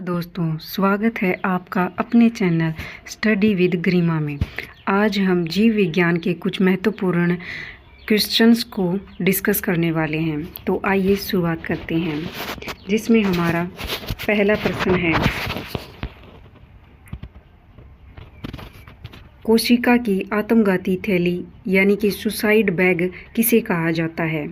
दोस्तों, स्वागत है आपका अपने चैनल स्टडी विद ग्रीमा में। आज हम जीव विज्ञान के कुछ महत्वपूर्ण क्वेश्चंस को डिस्कस करने वाले हैं। तो आइए शुरुआत करते हैं, जिसमें हमारा पहला प्रश्न है, कोशिका की आत्मघाती थैली यानी कि सुसाइड बैग किसे कहा जाता है?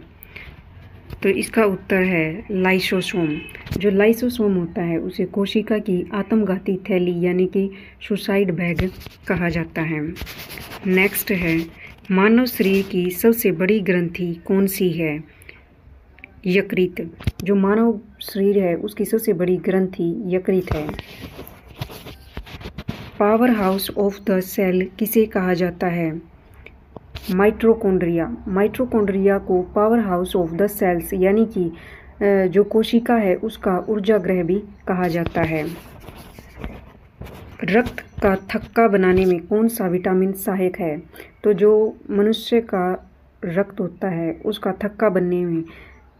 तो इसका उत्तर है लाइसोसोम। जो लाइसोसोम होता है उसे कोशिका की आत्मघाती थैली यानी कि सुसाइड बैग कहा जाता है। नेक्स्ट है, मानव शरीर की सबसे बड़ी ग्रंथि कौन सी है? यकृत। जो मानव शरीर है उसकी सबसे बड़ी ग्रंथि यकृत है। Powerhouse of the cell किसे कहा जाता है? माइटोकॉन्ड्रिया। माइटोकॉन्ड्रिया को powerhouse of the cells यानी कि जो कोशिका है उसका ऊर्जा गृह भी कहा जाता है। रक्त का थक्का बनाने में कौन सा विटामिन सहायक है? तो जो मनुष्य का रक्त होता है उसका थक्का बनने में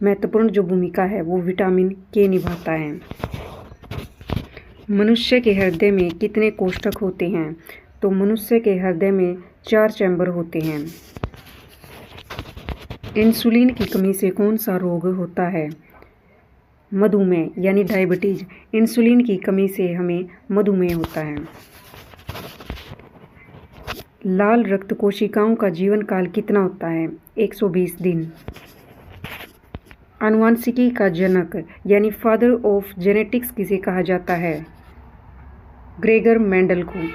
महत्वपूर्ण जो भूमिका है वो विटामिन के निभाता है। मनुष्य के हृदय में कितने कोष्ठक होते हैं? तो मनुष्य के हृदय में 4 चैम्बर होते हैं। इंसुलिन की कमी से कौन सा रोग होता है? मधुमेह यानी डायबिटीज। इंसुलिन की कमी से हमें मधुमेह होता है। लाल रक्त कोशिकाओं का जीवन काल कितना होता है? 120 दिन। आनुवांशिकी का जनक यानी फादर ऑफ जेनेटिक्स किसे कहा जाता है? ग्रेगर मेंडल को।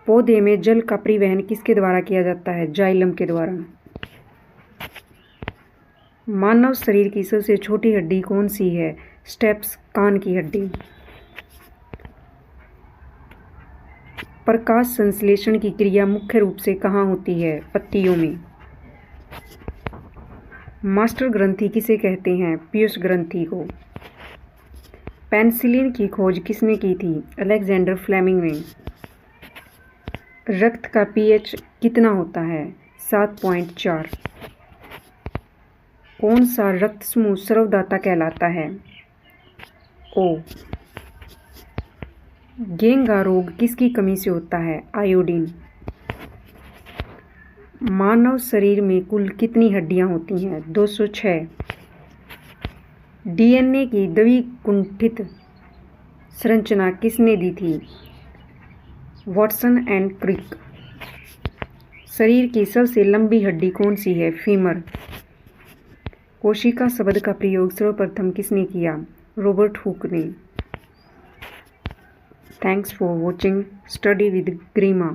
पौधे में जल का परिवहन किसके द्वारा किया जाता है? जाइलम के द्वारा। मानव शरीर की सबसे छोटी हड्डी कौन सी है? स्टेप्स कान की हड्डी। प्रकाश संश्लेषण की क्रिया मुख्य रूप से कहाँ होती है? पत्तियों में। मास्टर ग्रंथि किसे कहते हैं? पीयूष ग्रंथि को। पेनिसिलिन की खोज किसने की थी? अलेक्जेंडर फ्लेमिंग ने। रक्त का पीएच कितना होता है? 7.4। कौन सा रक्त समूह सर्वदाता कहलाता है? ओ। घेंघा रोग किसकी कमी से होता है? आयोडीन। मानव शरीर में कुल कितनी हड्डियां होती हैं? 206। डीएनए की द्विकुंठित संरचना किसने दी थी? Watson and Crick. शरीर की सबसे लंबी हड्डी कौन सी है? फीमर। कोशिका शब्द का प्रयोग सर्वप्रथम किसने किया? रॉबर्ट हुक ने। Thanks for watching study with ग्रीमा।